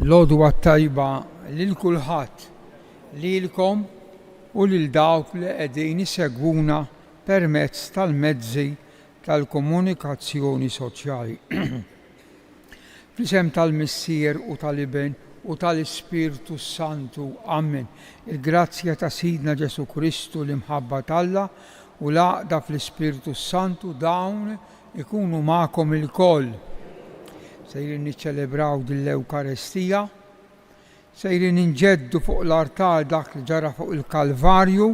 L-għodwa tajba lil kulħadd, lilkom u lil dawk li qegħdin isegwuna permezz tal-mezzi tal-komunikazzjoni soċjali. Fl-isem tal-Missier u tal-Iben u tal-Ispirtu Santu. Amen. Il-grazzja ta' Sidna Ġesu Kristu l-imħabba t'Alla u l-għaqda fl-Ispirtu Santu dawn ikunu magħkom ilkoll. Sejrin niċċelebraw dil-Ewkaristija, sejrin inġeddu fuq l-artar dak li ġara fuq il-Kalvarju,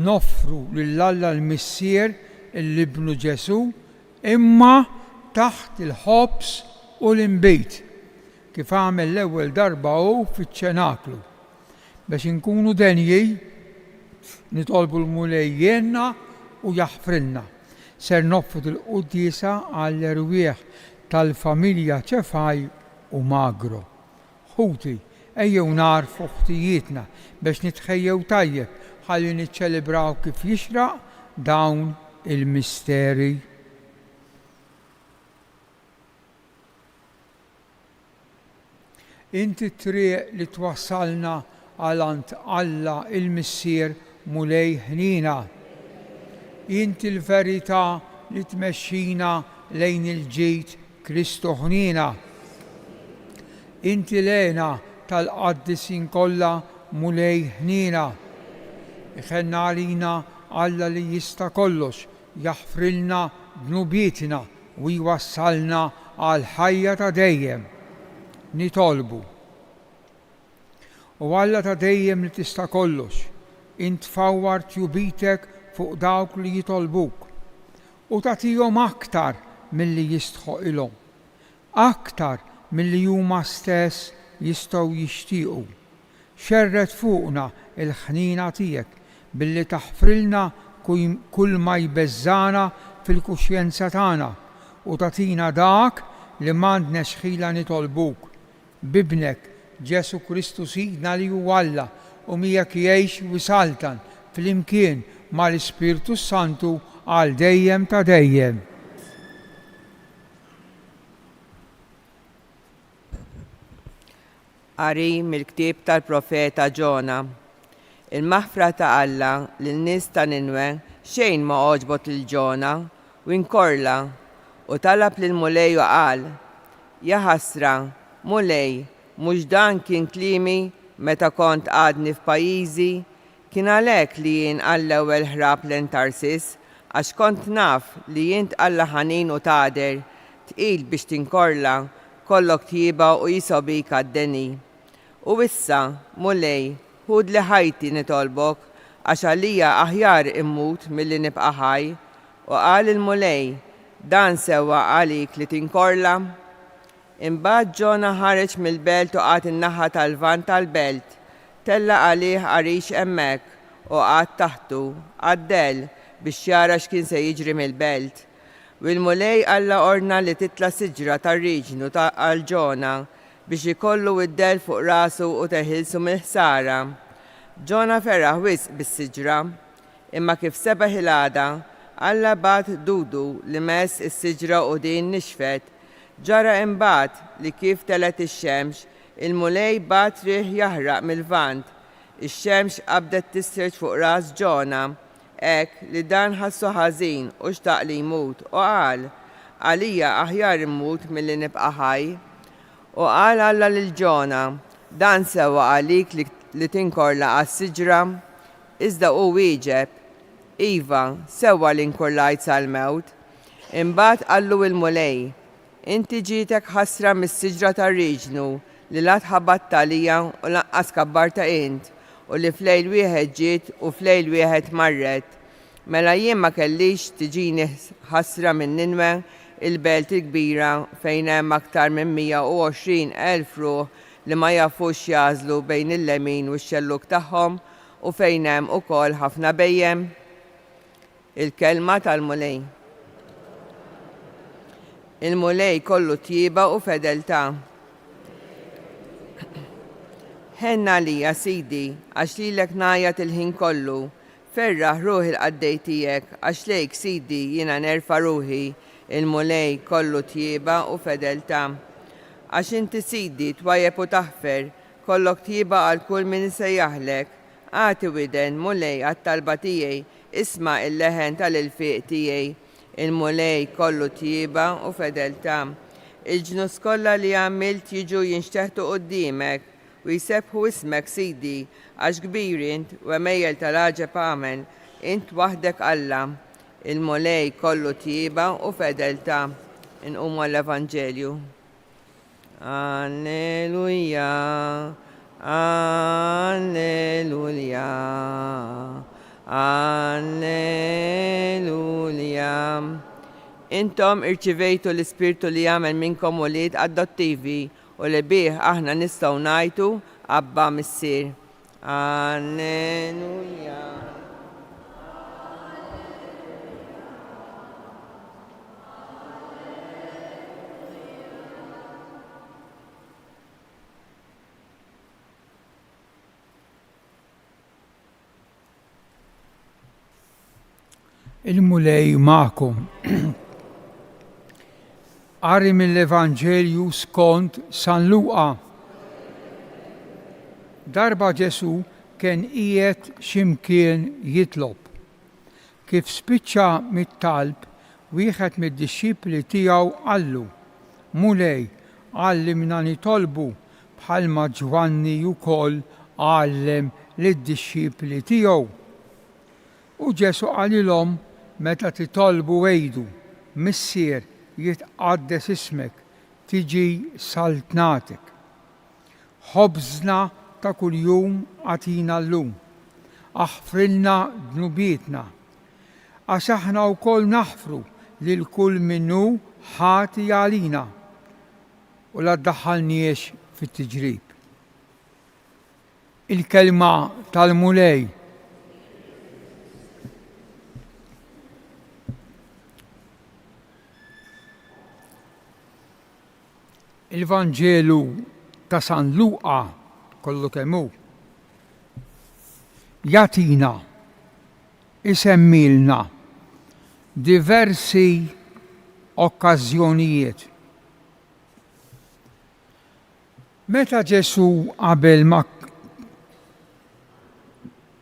noffru lill-Alla l-Missier il-Ibnu Ġesu, imma taħt il-ħobs u l-imbejt, kif għamel l-ewwel darba hu fiċ-ċenaklu. Biex inkunu denji, nitolbu l-mulej jenna u jaħfrilna. Ser noffru il-quddiesa għall-erwieħ tal-familja Ċefaj u Magro. Ħuti, ejjew narfu ħtijietna biex nitħejjew tajjeb ħalli niċċelebraw kif jixraq dawn il-misteri. Inti triq li twassalna għalant Alla il-Missier mulej ħnina. Inti l-verità li tmexxina lejn il-ġid Kristu ħnina. Inti lena tal-qaddisin kollha mulej ħnina. Iħenna għalina Alla li jista' kollox, jaħfrilna dnubietna u jwassalna għal ħajja ta' dejjem. Nitolbu. U Alla ta' dejjem li tista' kollox, int fawwar tjubitek fuq dawk li jitolbuk u tagħtihom aktar milli jistħoqilhom, aktar milli huma stess jistgħu jixtiequ. Xerret fuqna il-ħnina tiegħek billi taħfrilna kull ma jbeżżana fil-kuxjenza tagħna u tagħtina dak li m'għandnex ħila nitolbuk. Bibnek Ġesu Kristu Sidna li hu Alla u miegħek jgħix wisaltan fl-imkien mal-Ispirtu Santu għal dejjem ta' dejjem. Qari mill-ktieb tal-profeta Ġona. Il-maħfra ta' Alla lin-nies ta' Ninwe xejn ma għoġbot lil Ġona u inkorla u talab lil mulej u qal: Ja ħasra, mulej, mhux dan kien kliemi meta kont għadni f'pajjiżi, kien għalhekk li jien għall-ewwel ħrab lejn Tarsis għax kont naf li jint Alla ħanin u tgħader, tqil biex tinkorla, kollok tjieba u jisobik għad-deni. U issa, mulej, ħud li ħajti nitolbok għax għalija aħjar immut milli nibqa' ħaj. U qal il-mulej: Dan sewwa għalik li tinkorla? Imbagħad Ġona ħareġ mill-belt u qagħad in-naħa tal-lvant tal-belt, tella għalih qarix hemmhekk u qagħad taħtu għaddel biex jara x'kien se jiġri mill-belt. U l-mulej Alla orna li titla' siġra tar-riġnu għal Ġona biex ikollu id-del fuq rasu u teħilsu mill-ħsara. Ġona feraħ wisq bis-siġra, imma kif sebaħ il-għada, Alla bagħat dudu li mess is-siġra u din nixfet. Ġara imbagħad li kif telet ix-xemx, il-mulej bagħat riħ jaħraq mill-lvant. Ix-xemx qabdet tisseġ fuq ras Ġona, hekk li dan ħassu ħażin u xtaq li jmut u qal: Għalija aħjar immut milli nibqa' ħaj. U qal Alla lil Ġona: Dan sewwa għalik li tinkorla għas-siġra? Iżda hu wieġeb: Iva, sewwa li nkorlajt sal-mewt. Imbagħad qallu il-mulej: Inti ġitek ħasra mis-siġra tar-riġnu li la tħabbat talija u lanqas kabbarta int u li flejl wieħed ġiet u flejl wieħed marret. Mela jien ma kellix tiġini ħasra minn Ninwe, il-belt il-kbira fejn hemm aktar minn 120,000 ruħ li ma jafux jażlu bejn il-lemin u x-xelluk tagħhom u fejn hemm ukoll ħafna bejjem. Il-kelma tal-mulej. Il-mulej kollu tjieba u fedeltà. Ħenna lija Sidi għax lilek ngħajjat il-ħin kollu, ferraħ ruħi l-qaddej tiegħek għax lejk Sidi jiena nerfa' ruħi. Il-mulej kollu tjieba u fedeltà. għax inti Sidi twajjeb u taħfer, kollok tjiba għal kull min isejjaħlek, għati widen mulej għat-talba tiegħi, isma' il-leħen tal-ilfiq tiegħi, il-mulej kollu tjiba u fedeltà. Il-ġnus kollha li għamilt jiġu jinxteħtu qudiemek u jsebħu ismek Sidi, għax kbir int u għemejjel tal-għaġeb għamel, int waħdek Alla, il-mulej kollu tjiba u fedeltà. Inqumu għall-Evanġelju. Alleluja, alleluja, alleluja. Intom irċivejtu l-Ispirtu li jagħmel minnkom ulied adottivi u li bih aħna nistgħu ngħidu Abba Missier. Alleluja. Il-mulej ma'kom. Qari mill-Evanġelju skont San Luqa. Darba Ġesu kien qiegħed x'imkien jitlob. Kif spiċċa mit-talb, wieħed mid-dixxipli tiegħu qallu: Mulej, għallimna nitolbu bħalma Ġwanni wkoll għallem lid-dixxipli tiegħu. U Ġesu qalilhom: meta titolbu għejdu, Missier jitqaddes ismek, tiġi saltnatek. Ħobżna ta' kuljum għatina llum, aħfrilna dnubietna, għax aħna wkoll naħfru lil kull minnu ħati għalina u la ddaħħalniex fit-tiġrib. Il-kelma tal-mulej. Il-Vanġelu ta' San Luqa kollu kemm hu jagħtina, isemmilna diversi okkażjonijiet. Meta Ġesu qabel ma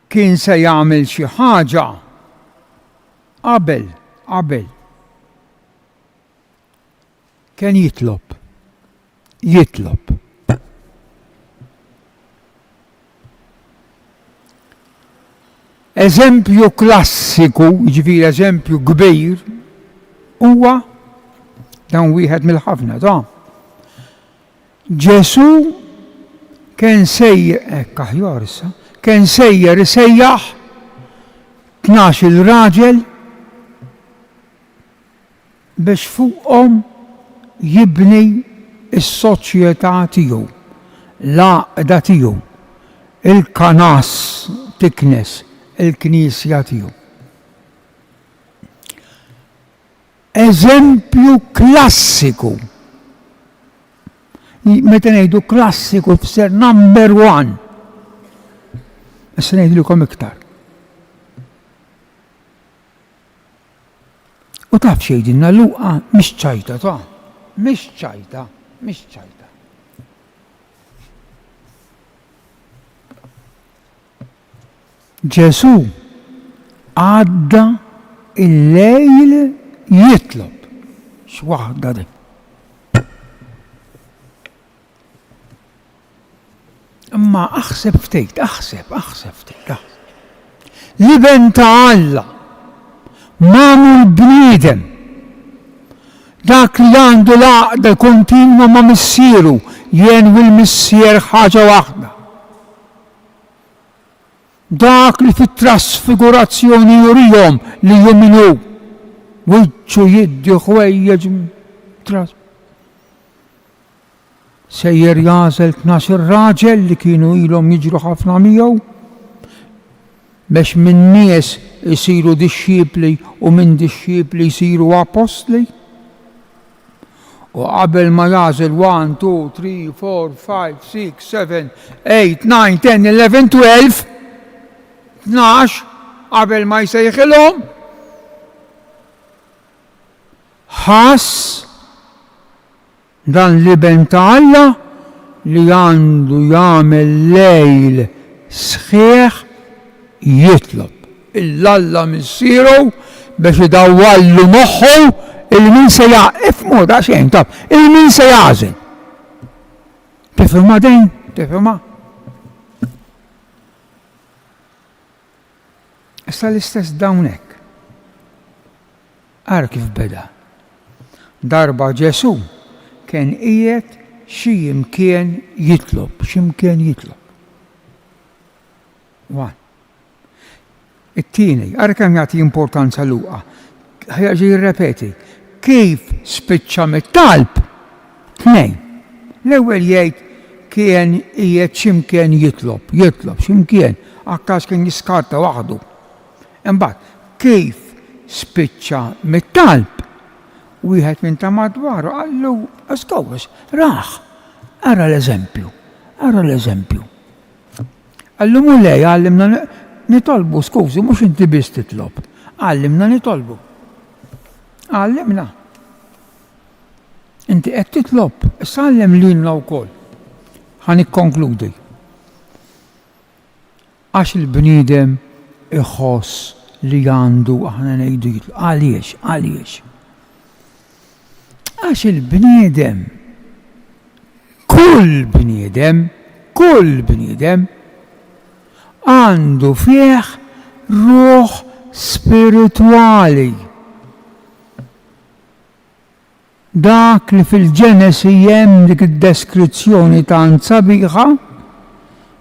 kien se jagħmel xi ħaġa, qabel kien jitlob. Eżempju klassiku, ġifieri eżempju kbir, huwa dan wieħed mill-ħafna ta'. Ġesu kien sejjer isejjaħ 12 raġel biex fuqhom jibni is-soċjetà tiegħu, l-għaqda tiegħu, il-kanas tiknes, il-knisja tiegħu. Eżempju klassiku. Meta ngħidu klassiku tfisser number one. Issa ngħidilkom iktar. U taf xejdinna Luqa mhix ċajta ta' mhix ċajta. Ġesu għadda il-lejl jitlob. X'waħda di. Imma aħseb ftit. Liben ta' Alla mamul bniedem. Dak li għandu l-għaqda kontinwa ma' missieru, jien u l-missier ħaġa waħda. Dak li fit-trasfigurazzjoni jurihom li juminu, wiċċu jiddi ħwejjeġ tras. Sejjer jażel 12 raġel li kienu ilhom jiġru ħafna miegħu biex minn nies isiru dixxiepli u minn dixxiepli jsiru apostli. U qabel ma jażel 1, 2, 3, 4, 5, 6, 7, 8, 9, 10, 11, 12, 12, qabel ma jsejħilhom, ħass Dan l-iben ta' Alla li għandu jagħmel lejl sħiħ jitlob. Il-Alla missieru biex idawwallu moħħu il-min se ifmu da xejn tab, il-min se jażel. Tifhimha dejn? Tifhimha? Issa l-istess dawnek. Ara kif beda. Darba Ġesu kien qiegħed x'imkien jitlob. One. It-tieni, ara kemm jagħti importanza Luqa. Ħaġa jirrepeti. Kif spiċċa mit-talb? Tnejn. L-ewwel jgħid kien qiegħed x'imkien jitlob x'imkien, għakkax kien jiskarta waħdu. Imbagħad kif spiċċa mit-talb? Wieħed minn ta' madwaru qallu askowes, raħ. Ara l-eżempju. Qallu mulej għallimna nitolbu, skużi, mhux inti biss titlob. Għallimna nitolbu. Għallimna. Inti qed titlob, issa għallem lilna wkoll. Ħanikkonkludi. Għax il-bniedem iħoss li għandu aħna ngħidu jitlob. Għaliex? Għax il-bniedem, kull bniedem għandu fih ruħ spirituali. Dak li fil-Ġenesi hemm dik id-deskrizzjoni tant sabiħa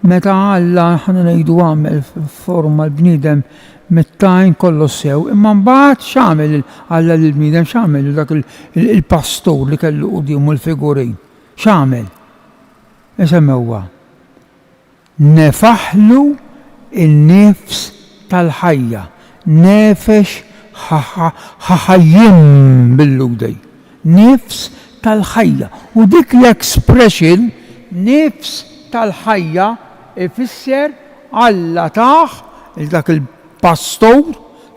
meta Alla ħana ngħidu għamel forma l-bniedem mit-tajn kollu sew, imma mbagħad x'għamel Alla lill-bniedem, x'għamel dak il-pastur li kellu qudiemu l-figurin. X'għamel? Isemmewha. Nefaħlu in-nifs tal-ħajja. Nefex ħajjim bil-ludej. Nifs tal-ħajja. U dik l-expression nifs tal-ħajja ifisser Alla taħ dak il-pastor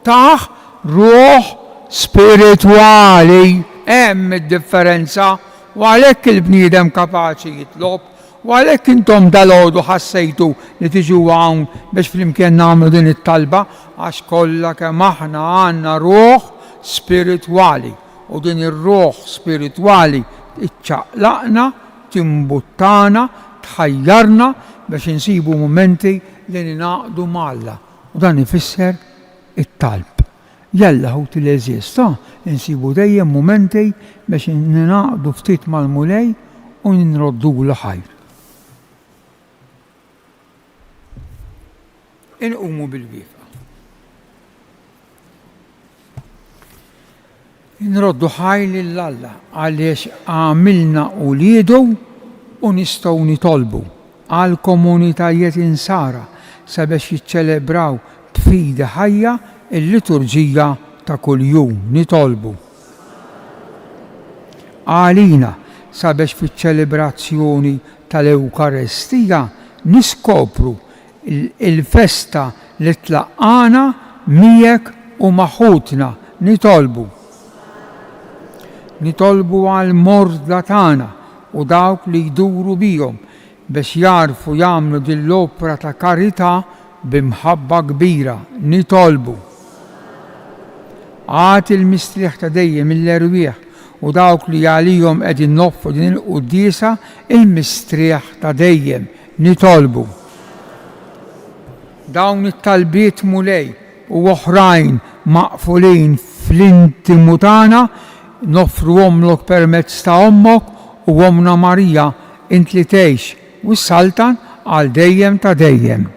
taħ ruħ spirituali. Hemm id-differenza u għalhekk il-bniedem kapaċi jitlob u għalhekk intom dalgħodu ħassejtu li tiġu hawn biex flimkien nagħmlu din it-talba għax kollha kemm aħna għandna ruħ spiritwali u din ir-ruħ spiritwali iċċaqlaqna, timbuttana, tħajjarna biex insibu momenti li ninaqdu Alla. U dan ifisser it-talb. Jalla hu til-eżista, insibu dejjem momenti biex ninaqdu ftit mal-mulej u ninroddu l-ħajr. Inqumu bil-wieqa. Nroddu ħajr lill-Alla għaliex għamilna uliedu u nistgħu nitolbu għal komunitajiet insara sabiex jiċċelebraw b'fida ħajja il-liturġija ta' kuljum nitolbu. Għalina sabiex fiċ-ċelebrazzjoni tal-Ewkaristija niskopru il-festa li tlaqqana miegħek u maħutna nitolbu. Nitolbu għal mordla tagħna u dawk li jduru bihom biex jarfu jagħmlu din l-opra ta' karità b'imħabba kbira nitolbu. Għati il-mistrieħ ta' dejjem mill-erwieħ u dawk li għalihom qegħdin noffu din il-quddiesa il-mistrieħ ta' dejjem nitolbu. Dawn it-talbiet mulej u oħrajn maqfulin fl-intimu tagħna nofruhomlok permezz ta' ommok u Omna Marija int li tgħix u s-saltan għal dejjem ta' dejjem.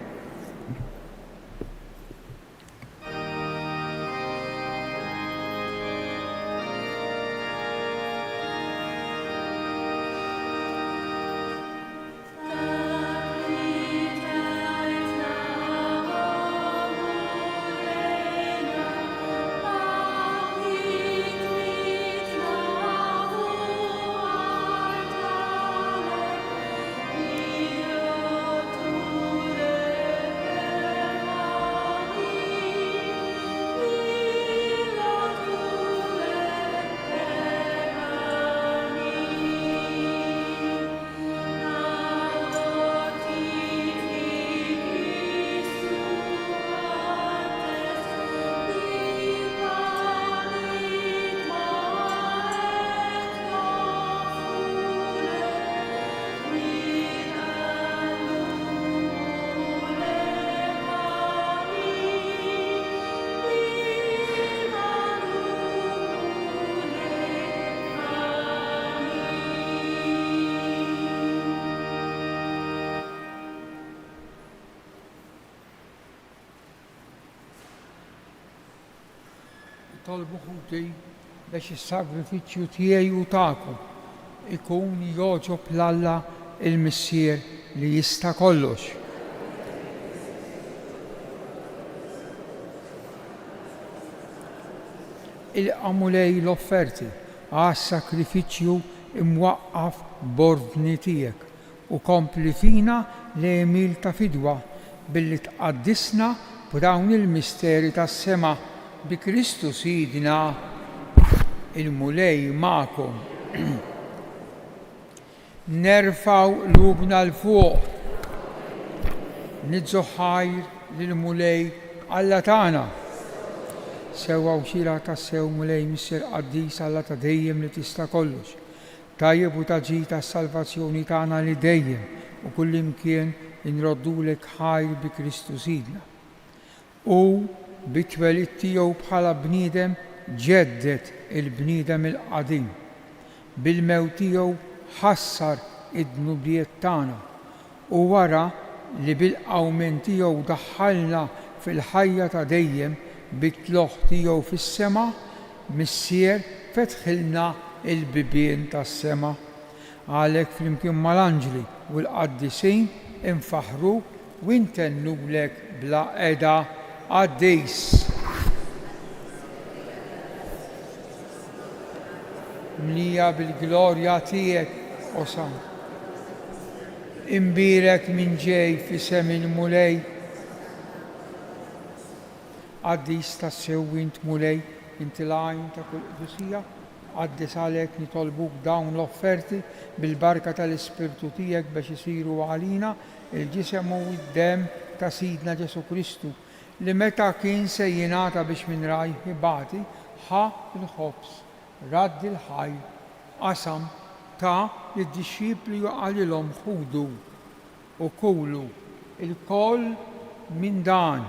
nitolbu ħuti biex is-sagrifiċċju tiegħi u tagħkom ikun jogħġob l-Alla il-Missier li jista' kollox. Ilqamu lej l-offerti għas-sakrifiċċju imwaqqaf b'ordni tiegħek u kompli fina l-emil ta' fidwa billi tqaddisna b'dawn il-misteri tas-sema bi Kristu Sidna il-mulej magħkom. Nerfaw lubna l-fuq, nidżu ħajr lill-mulej Alla tagħna. Sewwa u xira tas-sew mulej Missier Qaddis Alla ta' dejjem li tista' kollox. Tajjeb u taġi tas-salvazzjoni tagħna li dejjem u kullimkien inroddulek ħajr bi Kristu Sidna. U bit-twelid tiegħu bħala bniedem ġeddet il-bniedem il-qadim. Bil-mewt tiegħu ħassar id-dnubijiet tagħna u wara li bil-qawmien tiegħu daħħalna fil-ħajja ta' dejjem bit-tloħ tiegħu fis-sema, Missier fetħilna il-bibien tas-sema. Għalhekk flimkien mal-anġli u l-qaddisin infaħruk u intennulek bla qeda għaddejs. Mlija bil-glorja tiegħek osam. Imbirek minn ġej fisem il-mulej. Qaddis tas-sew int mulej inti l-għajn ta' kull qdusija. Qaddis għalhekk nitolbuk dawn l-offerti bil-barka tal-Ispirtu tiegħek biex isiru għalina il-ġisem u d-dem ta' Sidna Ġesu Kristu li meta kien se jingħata biex minn rajh ibati ħa il-ħobs, radd il-ħajr, qasam ta' id-dixxipli għalilhom ħudu u kulu il-koll minn dan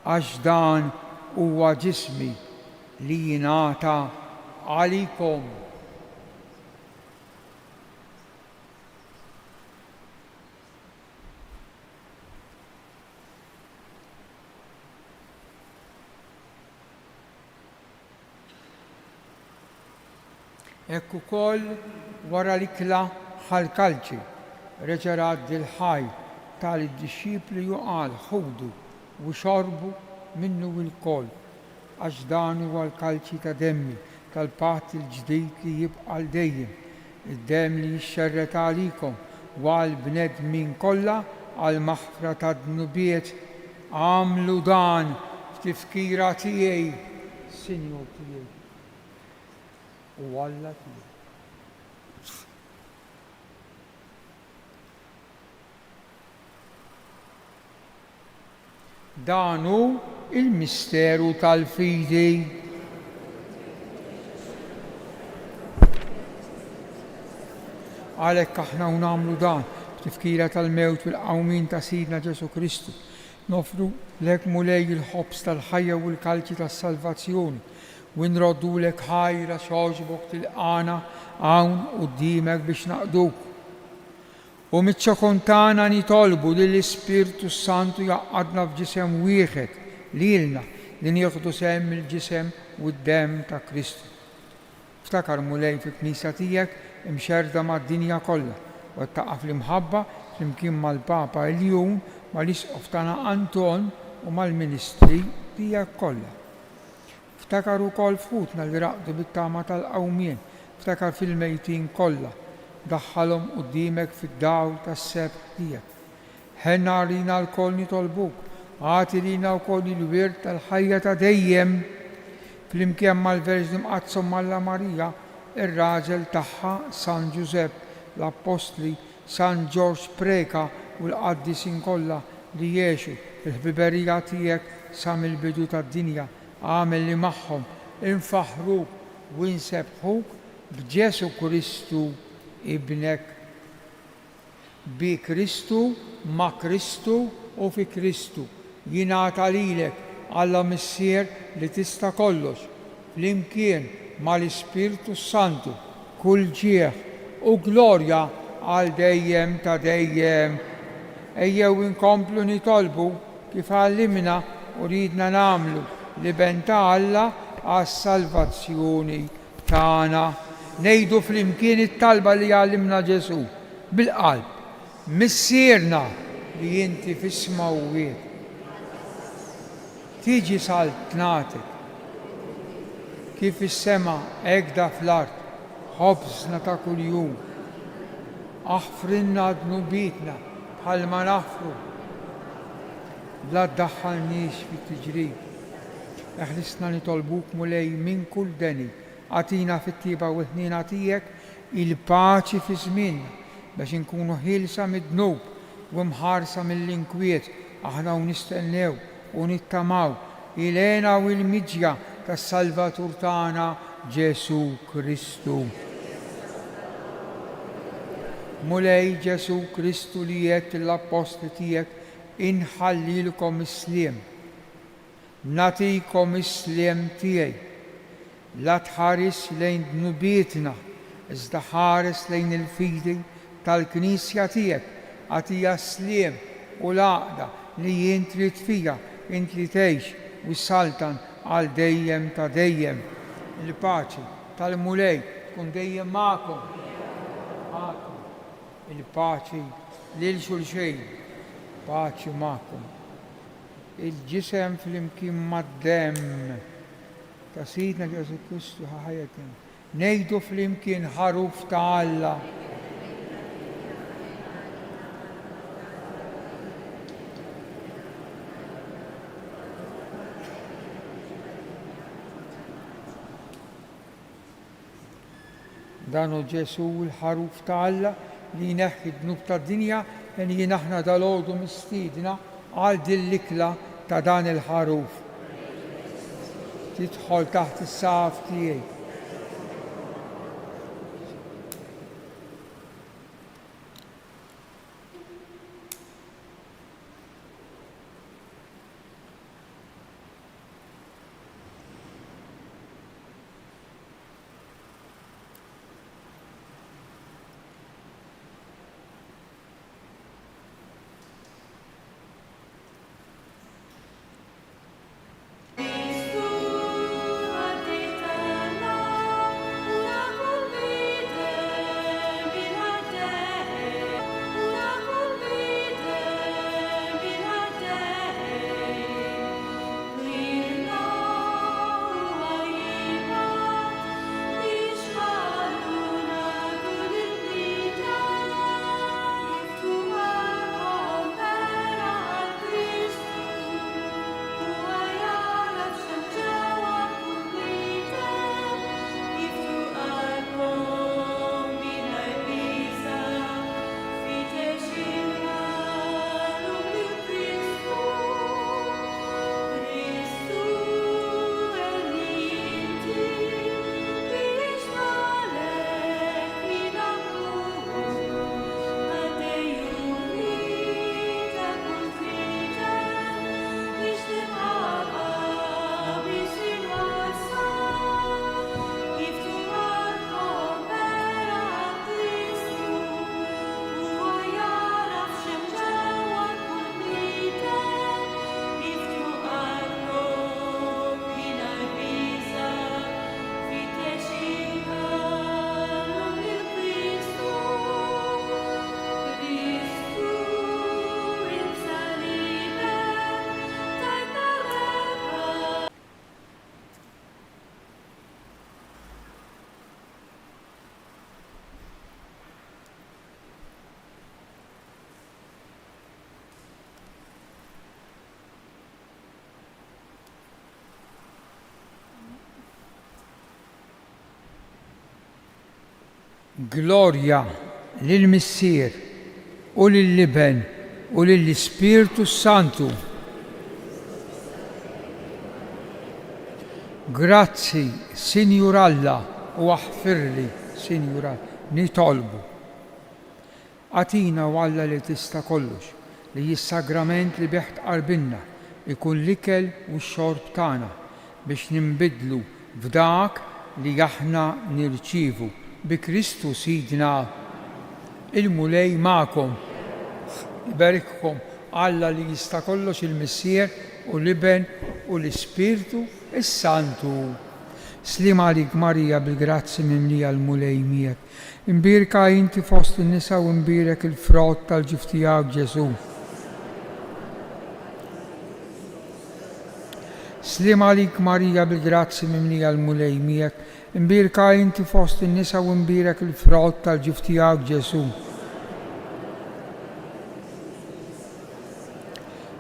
għax dan huwa ġismi li jingħata għalikom. Hekk ukoll wara l-ikla ħal-kalċi reġa' radd il-ħajr tal-dixxipli qal ħudu u xorbu minnu l-koll għax dan huwa l-kalċi ta' demmi tal-patt il-ġdid li jibqa' dejjem, id-demm li jixxerret għalikom u għall-bnedmin kollha għal maħfra ta' dnubiet. Għamlu dan f'tifkira tiegħi, Sinjur tiegħi u Alla tiegħi. Dan hu il-misteru tal-fidi. Għalhekk aħna nagħmlu dan f'tifkira tal-mewt fil-qawmin ta' Sidna Ġesu Kristu. Nofru lek mulej il-ħobs tal-ħajja u l-kalċi tas-salvazzjoni u nroddulek ħajra xogħġbok tilqana hawn quddiemek biex naqduk. U miċ-ċokontana nitolbu li l-Ispirtu Santu jaqgħadna f'ġisem wieħed lilna li nieħdu sehem il-ġisem u d-demm ta' Kristu. Ftakar mulej fil-Knisja tiegħek imxerda mad-dinja kollha u ttaqaf l-imħabba flimkien mal-Papa Iljun mal-Isqof tagħna Anton u mal-Ministri tiegħek kollha. Ftakar ukoll fħutna li raqdu bit-tama tal-qawmien, ftakar fil-mejtin kollha, daħħalhom quddiemek fid-dawl tas-sebt tiegħek. Ħenna rina l-koll nitolbuk, għati lina wkoll il-wirt tal-ħajja ta' dejjem flimkien mal-Verġni Mqazzom Malla Marija, ir-raġel tagħha San Ġusepp, l-Apostli San Ġorġ Preka u l-qaddisin kollha li jgħixu fil-ħbiberija tiegħek sa mill-bidu tad-dinja. Għamel li magħhom infaħruk u nsebħuk b'Ġesu Kristu ibnek. Bi Kristu, ma' Kristu u fi Kristu jingħata lilek Alla Missier li tista' kollox flimkien mal-Ispirtu Santu kull ġieħ u glorja għal dejjem ta' dejjem. Ejjew inkomplu nitolbu kif għallimna u ridna nagħmlu li benta Alla għas-salvazzjoni tagħna. Ngħidu flimkien it-talba li għallimna Ġesu bil-qalb. Missierna li inti fis-smawiet. Tiġi saltnatek kif is-sema hekk da fl-art, ħobżna ta' kuljum. Aħfrinna dnubitna bħalma naħfru bla ddaħħalniex fit-tiġrib. Eħlisna nitolbuk mulej minn kull deni, għatina fit-tiba u ħnina tiegħek il-paċi fi żmien biex inkunu ħilsa mid-dnub u mħarsa mill-inkwiet aħna u nistennew u nittamaw il-għena u l-miġja tas-Salvatur tagħna Ġesu Kristu. Mulej Ġesu Kristu li jgħid l-apostli tiegħek inħallilkom is-sliem. Natikom is-sliem tiegħi. La tħares lejn dnubietna, iżda ħares lejn il-fidi tal-Knisja tiegħek, għatija sliem u l-għaqda li jien trid fija, int li tgħix u saltan għal dejjem ta' dejjem. Il-paċi tal-mulej tkun dejjem magħkom. Il-paċi lil xulxejn, paċi magħkom. Il-ġisem flimkien mad-demm ta' Sidna Ġesu Kristu ħajjatin. Ngħidu flimkien ħaruf ta' Alla. Danu Ġesu l-ħaruf ta' Alla li jneħħi d-dnub tad-dinja li aħna dal-għodu mistiedna għal din l-ikla ta' dan il-ħaruf. Tidħol taħt is-saf tiegħi. Glorja lill-Missier u lill-Liben u lill-Ispiritu Santu. Grazzi, Sinjur Alla, u aħfirli, Sinjur Alla, nitolbu. Għatina u Alla li tista' kollox, li jis-sagrament li beħt qalbinna ikun l-ikel u x-xorb tagħna biex nimbidlu f'dak li aħna nirċievu bi Kristu Sidna. Il-mulej magħkom. Ibarikkom Alla li jista' kollox, il-Missier u l-Liben u l-Ispiritu Santu. Slim għalik Marija bil-grazzi mimlija l-mulej miegħek. Imbirka inti fost in-nisa u imbirek il-frott tal-ġif tiegħek Ġesu. Slim għalik Marija bil-grazzi mimlija l-mulej miegħek. Imbirka inti fost in-nisa u imbirek il-frott tal-ġif tiegħek Ġesu.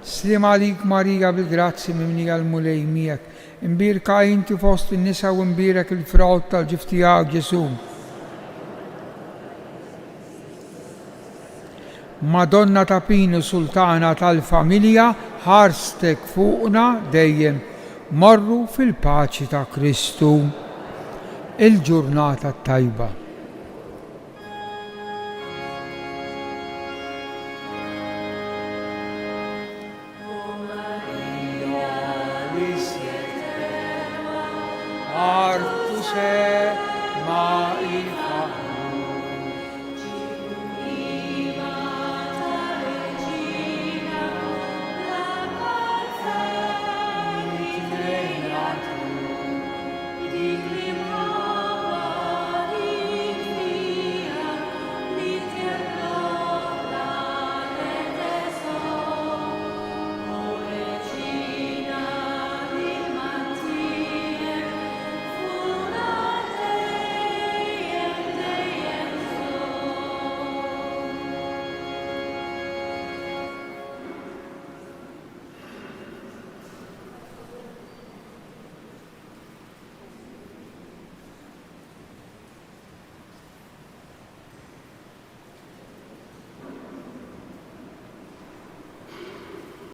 Slim għalik Marija bil-grazzi mimlija l-mulej miegħek. Imbirka inti fost in-nisa u imbirek il-frott tal-ġif tiegħek Ġesu. Madonna ta' Pinu Sultana tal-familja, ħarstek fuqna dejjem. Morru fil-paċi ta' Kristu. Il-ġurnata tajba. Artuse ma